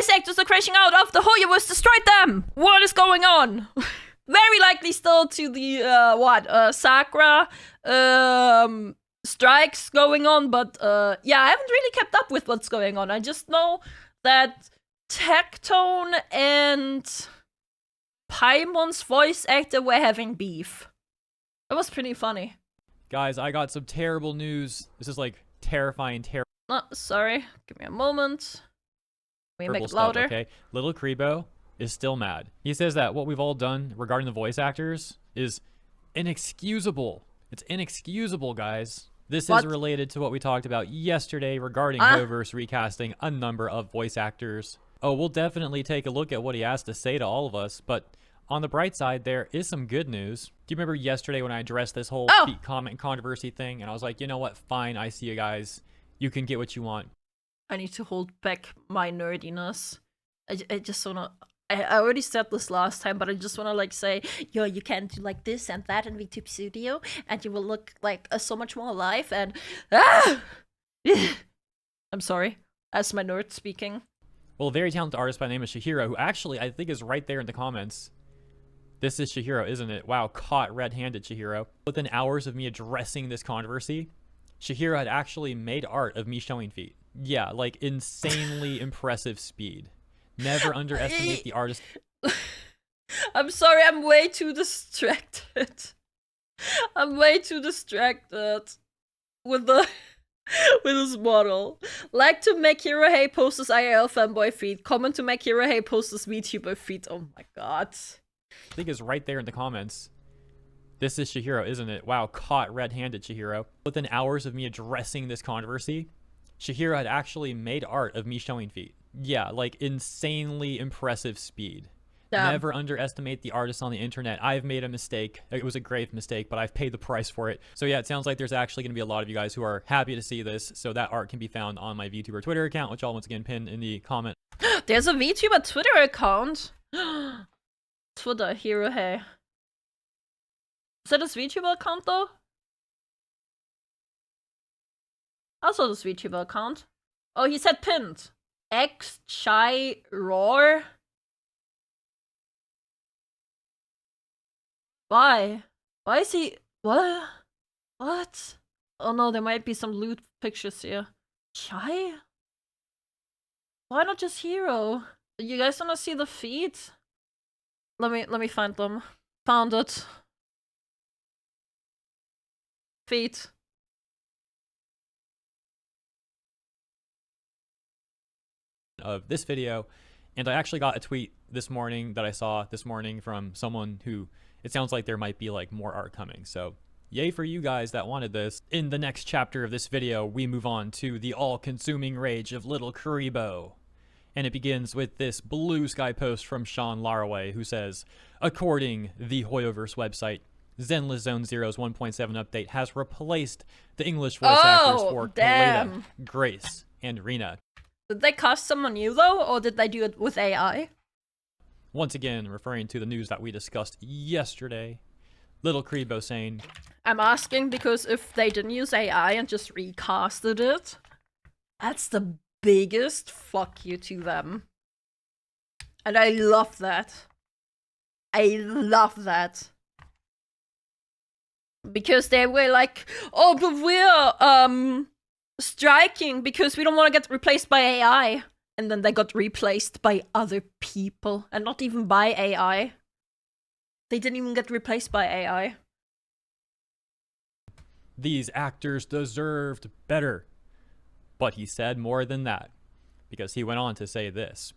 voice actors are crashing out after HoYoverse destroyed them. What is going on? Very likely still to the Sakura strikes going on, but yeah, I haven't really kept up with what's going on. I just know that Tectone and Paimon's voice actor were having beef. It was pretty funny. Guys, I got some terrible news. This is like terrifying, Oh, sorry. Give me a moment. We make it stuff, louder. okay? Little Kuribo is still mad. He says that what we've all done regarding the voice actors is inexcusable. It's inexcusable, guys. This is related to what we talked about yesterday regarding HoYoverse recasting a number of voice actors. Oh, we'll definitely take a look at what he has to say to all of us, but on the bright side, there is some good news. Do you remember yesterday when I addressed this whole feet comment controversy thing? And I was like, you know what? Fine, I see you guys. You can get what you want. I need to hold back my nerdiness. I just wanna... I already said this last time, but I just wanna like say, yo, you can do like this and that in VTube Studio, and you will look like so much more alive, and... I'm sorry. That's my nerd speaking. Well, a very talented artist by the name of Chihiro, who actually I think is right there in the comments. This is Chihiro, isn't it? Wow, caught red-handed, Chihiro. Within hours of me addressing this controversy, Chihiro had actually made art of me showing feet. Yeah, like insanely impressive speed. Never underestimate the artist. I'm sorry, I'm way too distracted. I'm way too distracted with the with this model. Like to make Hero Hey post his IRL fanboy feed. Comment to make Hero Hey post his VTuber feed. Oh my god. I think is right there in the comments. This is Chihiro, isn't it? Wow, caught red-handed, Chihiro. Within hours of me addressing this controversy, Chihiro had actually made art of me showing feet. Yeah, like insanely impressive speed. Damn. Never underestimate the artists on the internet. I've made a mistake. It was a grave mistake, but I've paid the price for it. So yeah, it sounds like there's actually going to be a lot of you guys who are happy to see this. So that art can be found on my VTuber Twitter account, which I'll once again pin in the comment. There's a VTuber Twitter account. Twitter, Hero Hey. Is that his VTuber account though? I saw this VTuber account. Oh, he said pinned. X Chai Roar. Why? Why is he... What? What? Oh no, there might be some loot pictures here. Chai? Why not just Hero? You guys wanna see the feed? Let me find them. Found it. Feed. Of this video, and I actually got a tweet this morning that I saw this morning from someone who it sounds like there might be like more art coming, so yay for you guys that wanted this. In the next chapter of this video, we move on to the all-consuming rage of little Kuribo, and it begins with this blue sky post from Sean Laraway, who says, according the HoYoverse website, Zenless Zone Zero's 1.7 update has replaced the English voice actors for KoAlan, Grace, and Rina. Did they cast someone new though, or did they do it with AI? Once again, referring to the news that we discussed yesterday, little Kuribo saying, I'm asking because if they didn't use AI and just recasted it, that's the biggest fuck you to them. And I love that. I love that. Because they were like, oh, but we're, striking because we don't want to get replaced by AI. And then they got replaced by other people. And not even by AI. They didn't even get replaced by AI. These actors deserved better. But he said more than that. Because he went on to say this.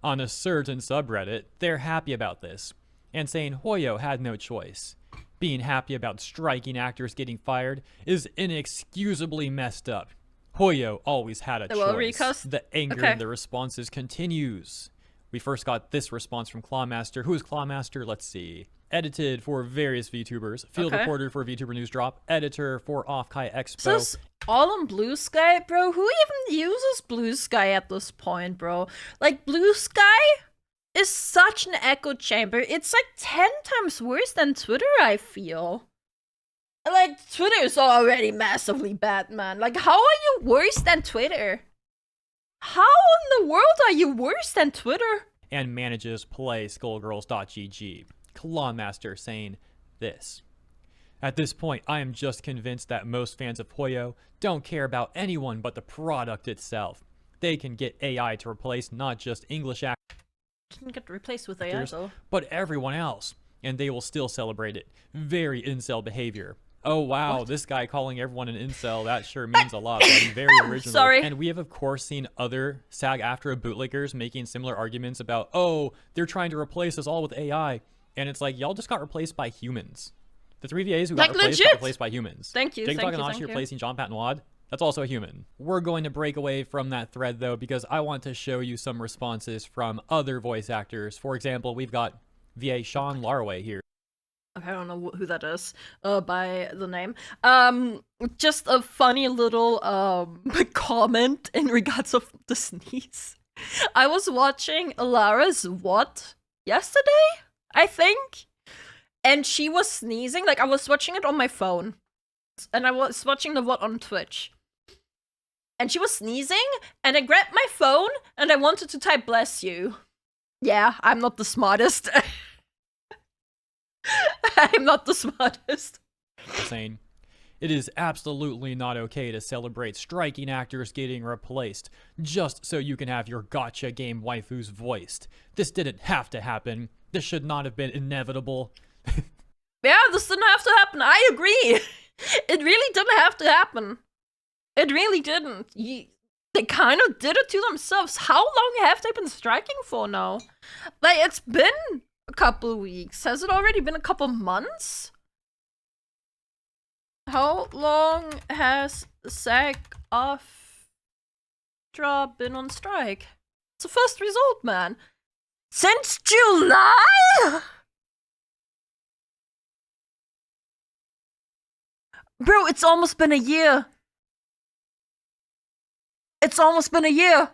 On a certain subreddit, they're happy about this. And saying Hoyo had no choice. Being happy about striking actors getting fired is inexcusably messed up. Hoyo always had a choice. The anger in the responses continues. We first got this response from Clawmaster. Who is Clawmaster? Let's see. Edited for various VTubers. Field reporter for VTuber News Drop. Editor for Off-Kai Expo. So it's all on Blue Sky, bro? Who even uses Blue Sky at this point, bro? Like, Blue Sky is such an echo chamber. It's like 10 times worse than Twitter, I feel. Like, Twitter is already massively bad, man. Like, how are you worse than Twitter? How in the world are you worse than Twitter? And manages Play Skullgirls.gg. Clawmaster saying this. At this point, I am just convinced that most fans of Hoyo don't care about anyone but the product itself. They can get AI to replace not just English actors, Didn't get replaced with AI though. but everyone else, and they will still celebrate it. Very incel behavior. Oh wow, this guy calling everyone an incel, that sure means a lot, buddy. Very original. Sorry. And we have of course seen other SAG-AFTRA bootlickers making similar arguments about, oh, they're trying to replace us all with AI. And it's like, y'all just got replaced by humans. The 3 VAs who got replaced by humans. Thank you, Jake thank you, Takanashi thank you. replacing John Patton Wad. That's also a human. We're going to break away from that thread though, because I want to show you some responses from other voice actors. For example, we've got VA Sean Laraway here. Okay, I don't know who that is by the name. Just a funny little comment in regards of the sneeze. I was watching Alara's What yesterday, I think, and she was sneezing. Like, I was watching it on my phone, and I was watching the What on Twitch. And she was sneezing, and I grabbed my phone, and I wanted to type bless you. Yeah, I'm not the smartest. I'm not the smartest. Saying, it is absolutely not okay to celebrate striking actors getting replaced just so you can have your gotcha game waifus voiced. This didn't have to happen. This should not have been inevitable. Yeah, this didn't have to happen. I agree. It really didn't have to happen. It really didn't. They kind of did it to themselves. How long have they been striking for now? Like, it's been a couple weeks. Has it already been a couple months? How long has SAG-AFTRA been on strike? It's the first result, man. Since July? Bro, it's almost been a year. It's almost been a year.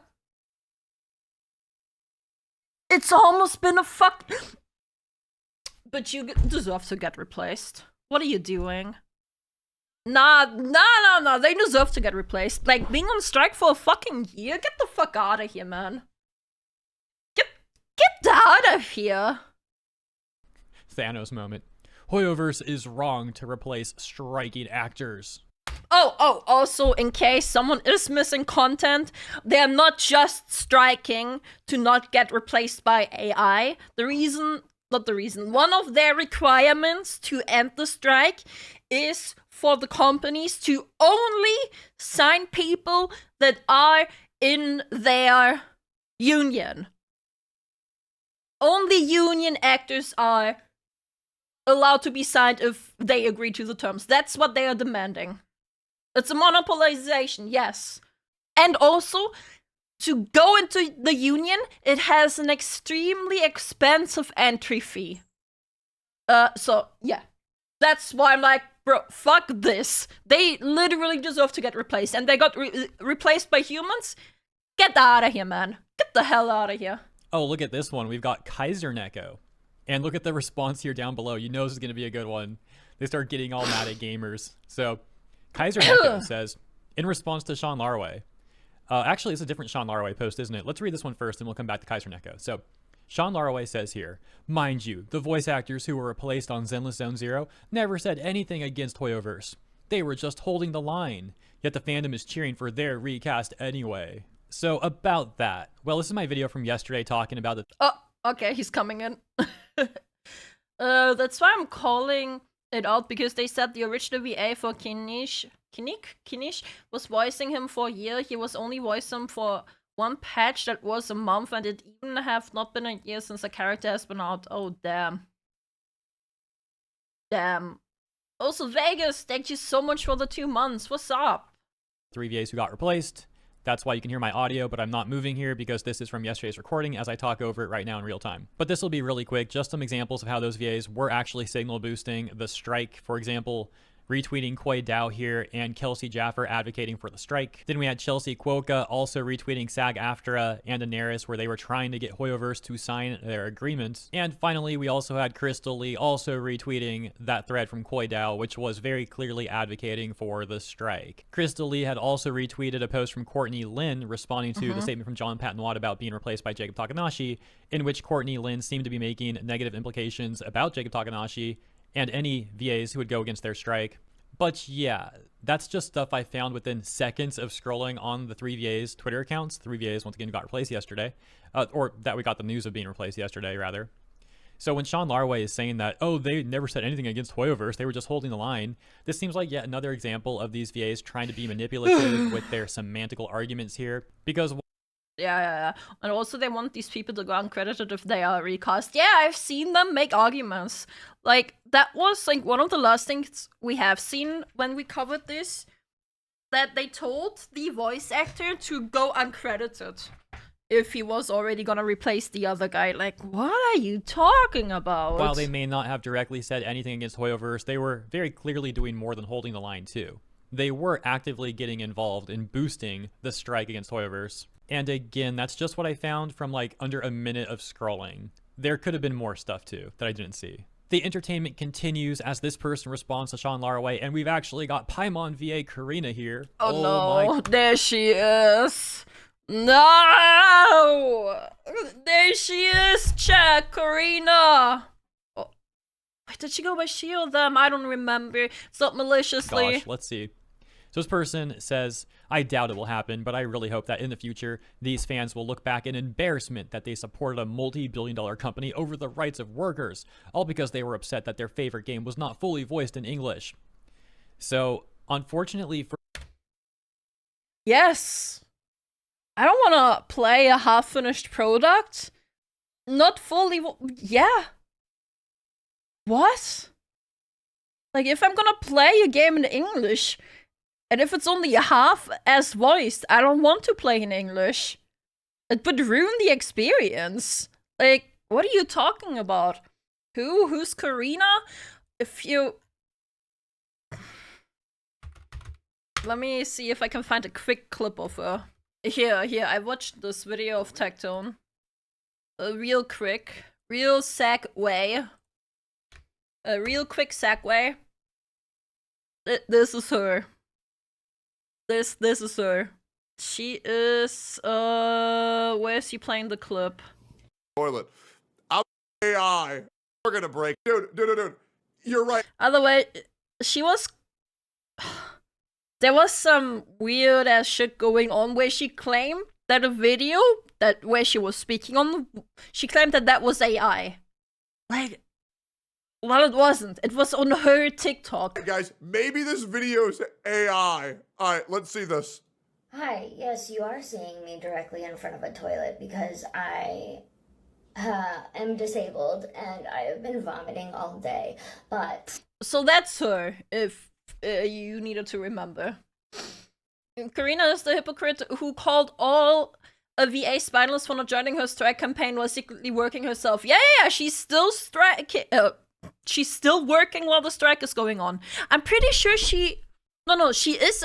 It's almost been a fuck. But you deserve to get replaced. What are you doing? Nah. They deserve to get replaced. Like, being on strike for a fucking year? Get the fuck out of here, man. Get out of here. Thanos moment. HoYoverse is wrong to replace striking actors. Oh, also, in case someone is missing content, they're not just striking to not get replaced by AI. One of their requirements to end the strike is for the companies to only sign people that are in their union. Only union actors are allowed to be signed if they agree to the terms. That's what they are demanding. It's a monopolization, yes. And also, to go into the union, it has an extremely expensive entry fee. So, yeah. That's why I'm like, bro, fuck this. They literally deserve to get replaced. And they got replaced by humans? Get out of here, man. Get the hell out of here. Oh, look at this one. We've got Kaiser Neko. And look at the response here down below. You know this is going to be a good one. They start getting all mad at gamers. So, Kaiser Neko says, in response to Sean Laraway, actually, it's a different Sean Laraway post, isn't it? Let's read this one first, and we'll come back to Kaiser Neko. So, Sean Laraway says here, mind you, the voice actors who were replaced on Zenless Zone Zero never said anything against HoYoverse. They were just holding the line. Yet the fandom is cheering for their recast anyway. So, about that. Well, this is my video from yesterday talking about the... Oh, okay, he's coming in. That's why I'm calling it out, because they said the original VA for Kinish was voicing him for a year. He was only voicing him for one patch that was a month, and it even have not been a year since the character has been out. Oh, damn. Damn. Also, Vegas, thank you so much for the 2 months. What's up? 3 VAs who got replaced. That's why you can hear my audio, but I'm not moving here because this is from yesterday's recording as I talk over it right now in real time. But this will be really quick, just some examples of how those VAs were actually signal boosting the strike. For example, retweeting KoAlan here and Kelsey Jaffer advocating for the strike. Then we had Chelsea Kwoka also retweeting SAG-AFTRA and Daenerys, where they were trying to get HoYoverse to sign their agreement. And finally, we also had Crystal Lee also retweeting that thread from KoAlan, which was very clearly advocating for the strike. Crystal Lee had also retweeted a post from Courtney Lynn responding to the statement from John Patton Watt about being replaced by Jacob Takanashi, in which Courtney Lynn seemed to be making negative implications about Jacob Takanashi and any VAs who would go against their strike. But yeah, that's just stuff I found within seconds of scrolling on the 3VA's Twitter accounts. 3VAs once again got replaced yesterday, or that we got the news of being replaced yesterday, rather. So when Sean Larway is saying that, oh, they never said anything against HoYoverse, they were just holding the line, this seems like yet another example of these VAs trying to be manipulative with their semantical arguments here, because yeah. And also they want these people to go uncredited if they are recast. Yeah, I've seen them make arguments. Like, that was like one of the last things we have seen when we covered this, that they told the voice actor to go uncredited if he was already gonna replace the other guy. Like, what are you talking about? While they may not have directly said anything against HoYoverse, they were very clearly doing more than holding the line too. They were actively getting involved in boosting the strike against HoYoverse. And again, that's just what I found from like under a minute of scrolling. There could have been more stuff too that I didn't see. The entertainment continues as this person responds to Sean Larway, and we've actually got Paimon VA Corina here. Oh no, there she is. No! There she is, chat, Corina! Oh. Wait, did she go by she or them? I don't remember. It's not maliciously. Gosh, let's see. So this person says, I doubt it will happen, but I really hope that in the future, these fans will look back in embarrassment that they supported a multi-billion-dollar company over the rights of workers, all because they were upset that their favorite game was not fully voiced in English. So, unfortunately for... Yes! I don't want to play a half-finished product. Not fully... Yeah. What? Like, if I'm gonna play a game in English, and if it's only half as voiced, I don't want to play in English. It would ruin the experience. Like, what are you talking about? Who's Corina? If you... Let me see if I can find a quick clip of her. Here, I watched this video of Tectone. Real quick. Real segue. A real quick segue. This is her. This is her. She is, where is she playing the clip? Toilet. I'm AI. We're gonna break. Dude. You're right. Other way, she was... There was some weird ass shit going on where she claimed that a video where she was speaking on, she claimed that was AI. Like, well, it wasn't. It was on her TikTok. Hey guys, maybe this video's AI. Alright, let's see this. Hi, yes, you are seeing me directly in front of a toilet because I am disabled and I have been vomiting all day, but... So that's her, if you needed to remember. Corina is the hypocrite who called all VA spineless for not joining her strike campaign while secretly working herself. Yeah, she's still striking. She's still working while the strike is going on. I'm pretty sure she is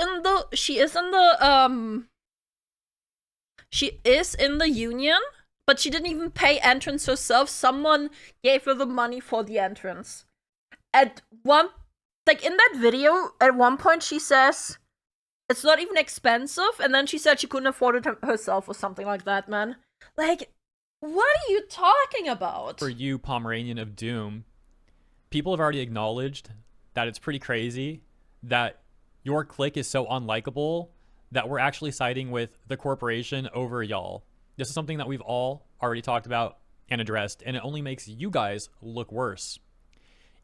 in the union, but she didn't even pay entrance herself. Someone gave her the money for the entrance. At one, like in that video, at one point she says it's not even expensive, and then she said she couldn't afford it herself or something like that, man. Like, what are you talking about? For you, Pomeranian of Doom, people have already acknowledged that it's pretty crazy that your clique is so unlikable that we're actually siding with the corporation over y'all. This is something that we've all already talked about and addressed, and it only makes you guys look worse.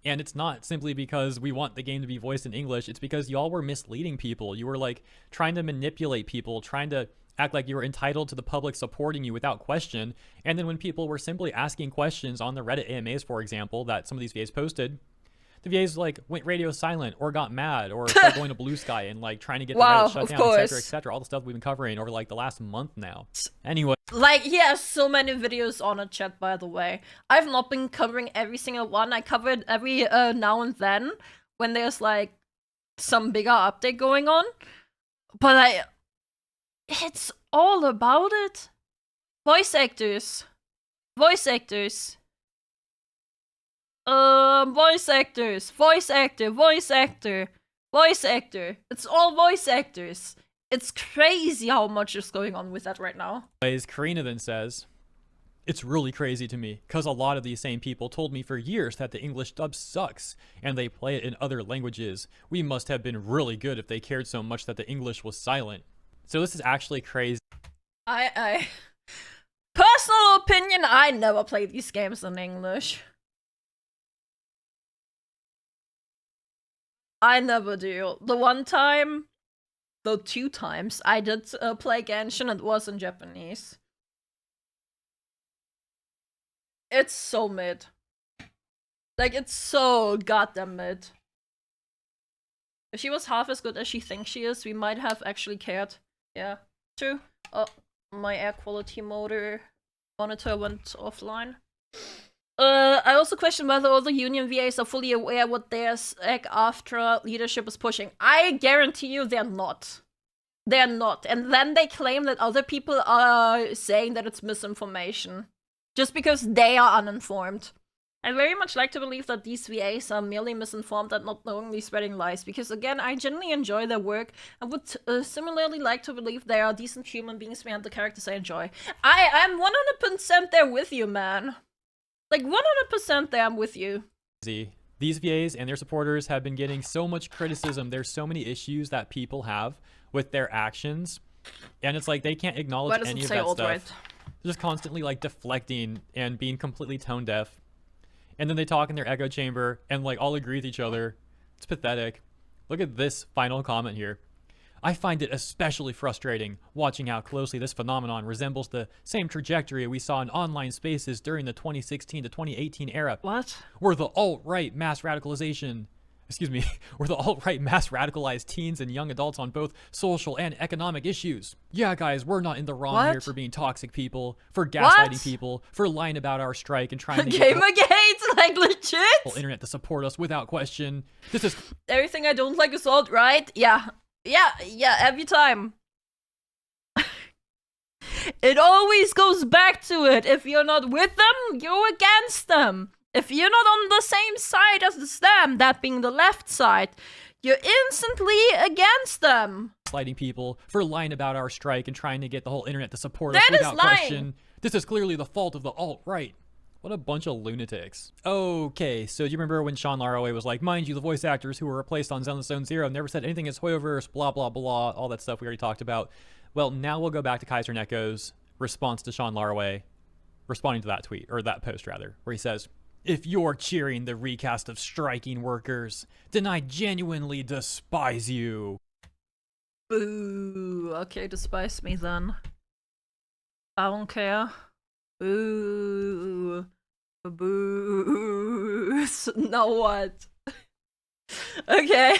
And it's not simply because we want the game to be voiced in English, it's because y'all were misleading people. You were like trying to manipulate people, trying to act like you were entitled to the public supporting you without question. And then when people were simply asking questions on the Reddit AMAs, for example, that some of these VAs posted, the VAs like went radio silent or got mad or started going to Blue Sky and like trying to get the Reddit shut down, etc. All the stuff we've been covering over like the last month now. Anyway. Like, he has so many videos on it, chat, by the way. I've not been covering every single one. I covered every now and then when there's like some bigger update going on. But it's all about it. Voice actors. Voice actors. Voice actors. Voice actor. Voice actor. Voice actor. It's all voice actors. It's crazy how much is going on with that right now. Corina then says, "It's really crazy to me, because a lot of these same people told me for years that the English dub sucks, and they play it in other languages. We must have been really good if they cared so much that the English was silent." So this is actually crazy. I personal opinion, I never play these games in English. I never do. The one time, the 2 times I did play Genshin, it was in Japanese. It's so mid. Like, it's so goddamn mid. If she was half as good as she thinks she is, we might have actually cared. Yeah, true. Oh, my air quality monitor went offline. I also question whether all the union VAs are fully aware what their SAG-AFTRA leadership is pushing. I guarantee you they're not. They're not. And then they claim that other people are saying that it's misinformation. Just because they are uninformed. I very much like to believe that these VAs are merely misinformed and not knowingly spreading lies. Because again, I genuinely enjoy their work. I would similarly like to believe they are decent human beings behind the characters I enjoy. I'm 100% there with you, man. Like, 100% there, I'm with you. These VAs and their supporters have been getting so much criticism. There's so many issues that people have with their actions. And it's like they can't acknowledge any of that stuff. They're just constantly like deflecting and being completely tone deaf. And then they talk in their echo chamber and like all agree with each other. It's pathetic. Look at this final comment here. "I find it especially frustrating watching how closely this phenomenon resembles the same trajectory we saw in online spaces during the 2016 to 2018 era. What? Where the alt-right mass radicalization, where the alt-right mass radicalized teens and young adults on both social and economic issues. Yeah, guys, we're not in the wrong here for being toxic people, for gaslighting people, for lying about our strike and trying to get Gamergate, like legit? the whole internet to support us without question. This is everything I don't like is alt-right. Yeah. Yeah, every time. It always goes back to it. If you're not with them, you're against them. If you're not on the same side as them, that being the left side, you're instantly against them. Gaslighting people, for lying about our strike and trying to get the whole internet to support us without question. This is clearly the fault of the alt-right. What a bunch of lunatics. Okay, so do you remember when Sean Laraway was like, mind you, the voice actors who were replaced on Zenless Zone Zero never said anything as HoYoverse, blah, blah, blah, all that stuff we already talked about. Well, now we'll go back to Kaiser Neko's response to Sean Laraway, responding to that tweet, or that post rather, where he says, "If you're cheering the recast of striking workers, then I genuinely despise you." Boo. Okay, despise me then. I don't care. Boo. Boo. Now what? Okay.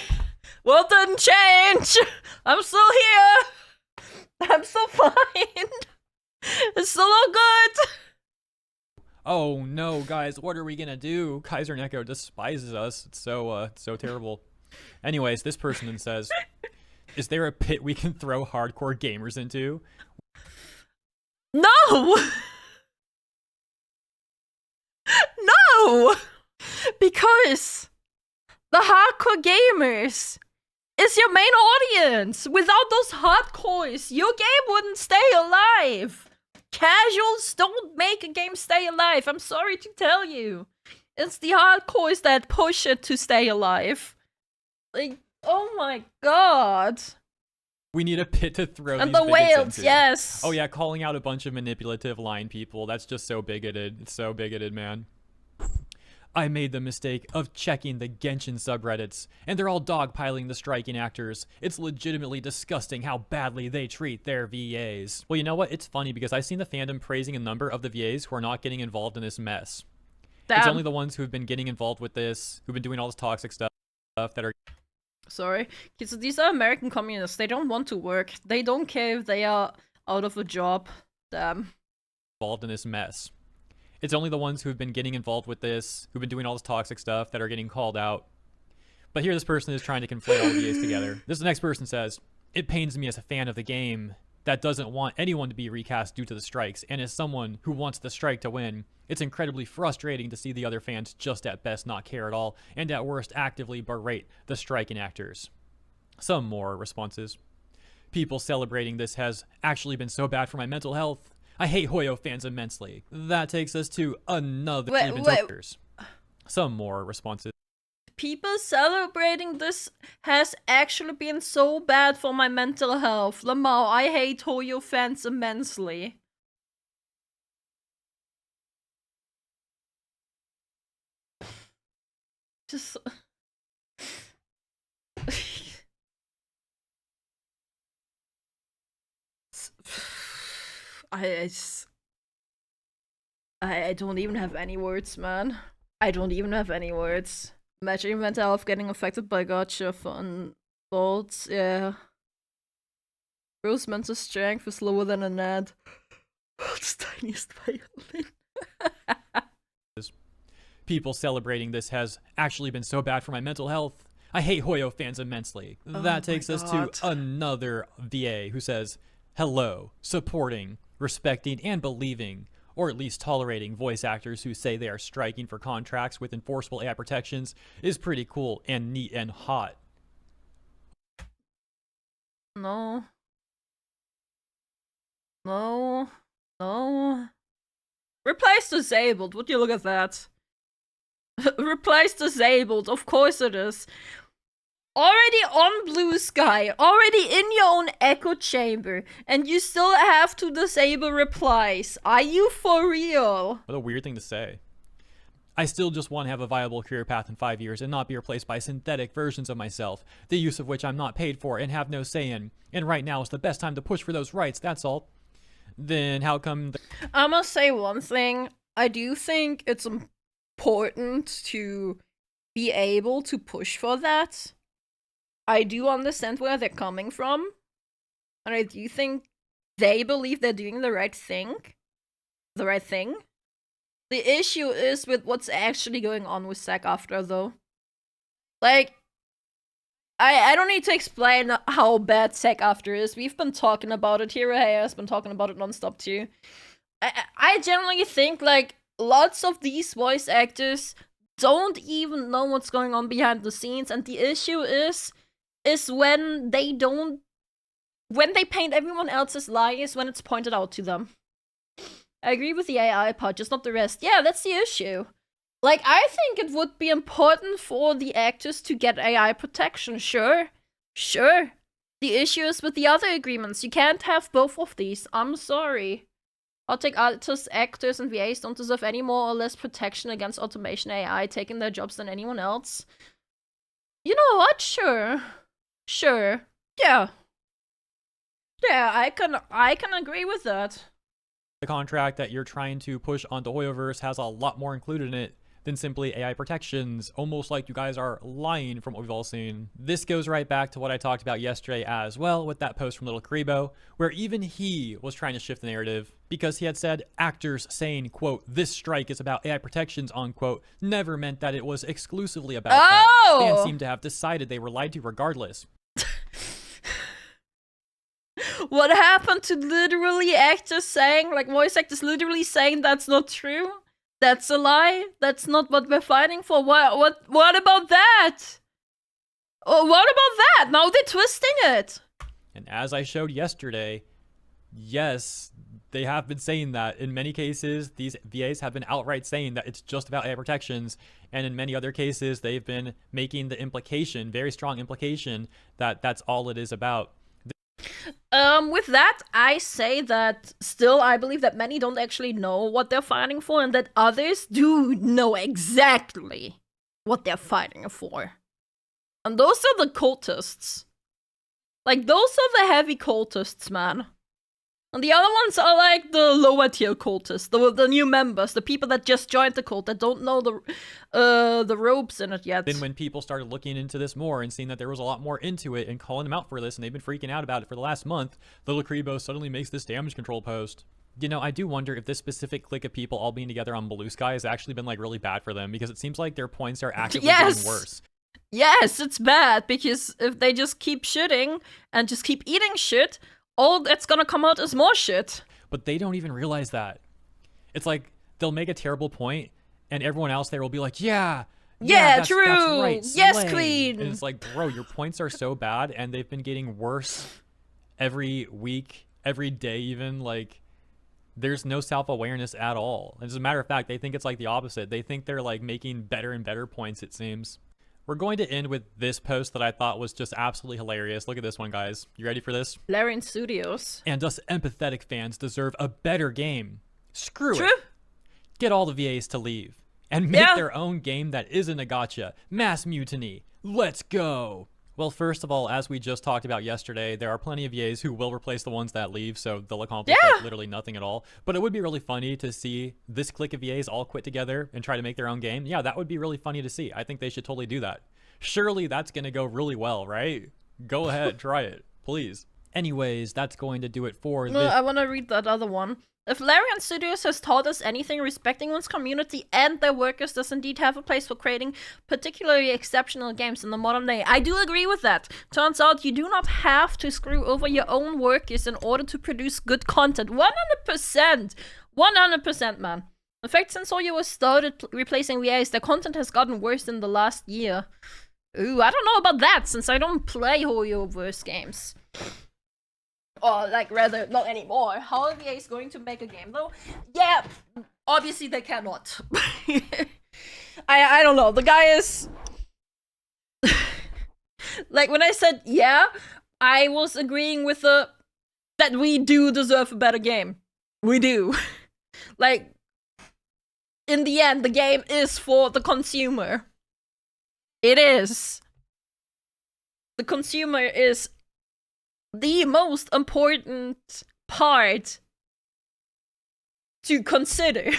What didn't change? I'm still here. I'm still fine. It's still all good. Oh no, guys, what are we gonna do? Kaiser Neko despises us. It's so terrible. Anyways, this person then says, "Is there a pit we can throw hardcore gamers into?" No! No! Because the hardcore gamers is your main audience. Without those hardcores, your game wouldn't stay alive. Casuals don't make a game stay alive. I'm sorry to tell you. It's the hardcores that push it to stay alive. Like, oh my god. We need a pit to throw and these the whales, into. yes. Oh yeah, calling out a bunch of manipulative line people. That's just so bigoted. It's so bigoted, man. "I made the mistake of checking the Genshin subreddits, and they're all dogpiling the striking actors. It's legitimately disgusting how badly they treat their VAs." Well, you know what? It's funny because I've seen the fandom praising a number of the VAs who are not getting involved in this mess. Damn. It's only the ones who've been getting involved with this, who've been doing all this toxic stuff that are... Sorry. So these are American communists. They don't want to work. They don't care if they are out of a job. Damn. Involved in this mess. It's only the ones who've been getting involved with this, who've been doing all this toxic stuff that are getting called out. But here this person is trying to conflate all the VAs together. This next person says, it pains me as a fan of the game that doesn't want anyone to be recast due to the strikes, and as someone who wants the strike to win, it's incredibly frustrating to see the other fans just at best not care at all, and at worst actively berate the striking actors. Some more responses. People celebrating this has actually been so bad for my mental health. I hate HoYo fans immensely. That takes us to another Some more responses. People celebrating this has actually been so bad for my mental health. Lamau, I hate HoYo fans immensely. Just... I don't even have any words, man. I don't even have any words. Imagine mental health getting affected by gotcha fun thoughts, yeah. Bro's mental strength is lower than a Ned. World's tiniest violin. People celebrating this has actually been so bad for my mental health. I hate HoYo fans immensely. That takes us to another VA who says, hello, supporting, respecting, and believing, or at least tolerating voice actors who say they are striking for contracts with enforceable AI protections is pretty cool and neat and hot. No. No. No. Replace disabled. Would you look at that? Replace disabled. Of course it is. Already on Blue Sky, already in your own echo chamber, and you still have to disable replies. Are you for real? What a weird thing to say. I still just want to have a viable career path in 5 years and not be replaced by synthetic versions of myself, the use of which I'm not paid for and have no say in. And right now is the best time to push for those rights, that's all. Then how come I must say one thing. I do think it's important to be able to push for that. I do understand where they're coming from, and I do think they believe they're doing the right thing. The issue is with what's actually going on with SAG-AFTRA, though. Like, I don't need to explain how bad SAG-AFTRA is. We've been talking about it. Hei React has been talking about it nonstop, too. I generally think, like, lots of these voice actors don't even know what's going on behind the scenes, and the issue is when they paint everyone else's lies when it's pointed out to them. I agree with the AI part, just not the rest. Yeah, that's the issue. Like, I think it would be important for the actors to get AI protection, sure. Sure. The issue is with the other agreements. You can't have both of these. I'm sorry. Autic artists, actors, and VAs don't deserve any more or less protection against automation AI taking their jobs than anyone else. You know what? Sure. Sure. Yeah. Yeah, I can agree with that. the contract that you're trying to push onto HoYoverse has a lot more included in it than simply AI protections, almost like you guys are lying from what we've all seen. This goes right back to what I talked about yesterday as well with that post from little Kuribo, where even he was trying to shift the narrative because he had said actors saying, quote, this strike is about AI protections, unquote, never meant that it was exclusively about that. Fans seem to have decided they were lied to regardless. What happened to literally actors saying, like voice actors literally saying that's not true? That's a lie? That's not what we're fighting for? What about that? Oh, what about that? Now they're twisting it. And as I showed yesterday, yes, they have been saying that. In many cases, these VAs have been outright saying that it's just about AI protections. And in many other cases, they've been making the implication, very strong implication, that that's all it is about. With that, I say that still I believe that many don't actually know what they're fighting for and that others do know exactly what they're fighting for. And those are the cultists. Like, those are the heavy cultists, man. And the other ones are like the lower tier cultists, the new members, the people that just joined the cult that don't know the ropes in it yet. Then when people started looking into this more and seeing that there was a lot more into it and calling them out for this, and they've been freaking out about it for the last month, little Kuribo suddenly makes this damage control post. You know, I do wonder if this specific clique of people all being together on Blue Sky has actually been like really bad for them, because it seems like their points are actively getting worse. Yes, it's bad, because if they just keep shitting and just keep eating shit, all that's gonna come out is more shit. But they don't even realize that. It's like they'll make a terrible point, and everyone else there will be like, yeah, that's true. right, Yes, slay." queen. And it's like, bro, your points are so bad, and they've been getting worse every week, every day even. Like, there's no self-awareness at all. As a matter of fact, they think it's like the opposite. They think they're like making better and better points, it seems. We're going to end with this post that I thought was just absolutely hilarious. Look at this one, guys. You ready for this? Larian Studios. And us empathetic fans deserve a better game. Screw True. it. Get all the VAs to leave and make Yeah. their own game that isn't a gacha. Mass mutiny. Let's go. Well, first of all, as we just talked about yesterday, there are plenty of VAs who will replace the ones that leave, so they'll accomplish like, literally nothing at all. But it would be really funny to see this clique of VAs all quit together and try to make their own game. Yeah, that would be really funny to see. I think they should totally do that. Surely that's going to go really well, right? Go ahead, try it, please. Anyways, that's going to do it for No, this. I want to read that other one. If Larian Studios has taught us anything, respecting one's community and their workers does indeed have a place for creating particularly exceptional games in the modern day. I do agree with that. Turns out you do not have to screw over your own workers in order to produce good content. 100%! 100%, man. In fact, since HoYoverse started replacing VAs, their content has gotten worse in the last year. Ooh, I don't know about that, since I don't play HoYoverse games. Or, like, rather, not anymore. How are VAs going to make a game, though? Yeah, obviously they cannot. I don't know. The guy is... like, when I said yeah, I was agreeing with that we do deserve a better game. We do. Like, in the end, the game is for the consumer. It is. The consumer is the most important part to consider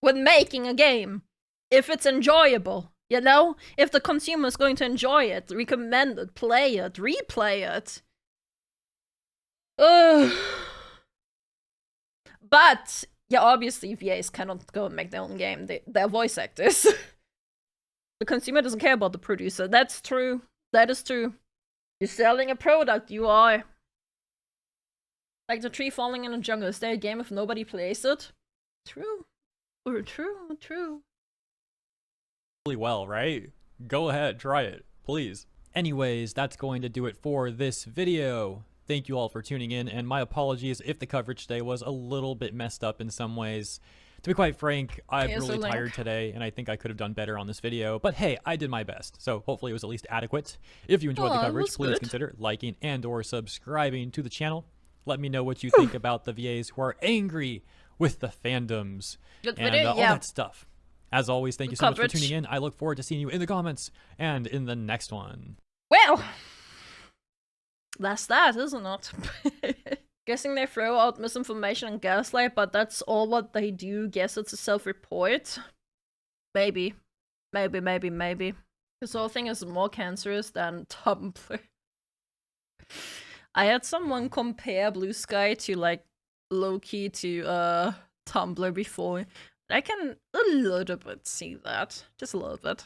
when making a game. If it's enjoyable, you know? If the consumer is going to enjoy it, recommend it, play it, replay it. But, yeah, obviously VAs cannot go and make their own game. They're voice actors. The consumer doesn't care about the producer. That's true. That is true. You're selling a product, you are. Like the tree falling in the jungle. Is there a game if nobody plays it? True. Or true. Really well, right? Go ahead, try it, please. Anyways, that's going to do it for this video. Thank you all for tuning in, and my apologies if the coverage today was a little bit messed up in some ways. To be quite frank, I'm really tired today, and I think I could have done better on this video, but hey, I did my best, so hopefully it was at least adequate. If you enjoyed the coverage, please consider liking and or subscribing to the channel. Let me know what you think about the VAs who are angry with the fandoms and all that stuff. As always, thank you so much for tuning in. I look forward to seeing you in the comments and in the next one. Well, that's that, isn't it? Guessing they throw out misinformation and gaslight, but that's all what they do. Guess it's a self-report. Maybe. This whole thing is more cancerous than Tumblr. I had someone compare Blue Sky to, like, low-key to, Tumblr before. I can a little bit see that. Just a little bit.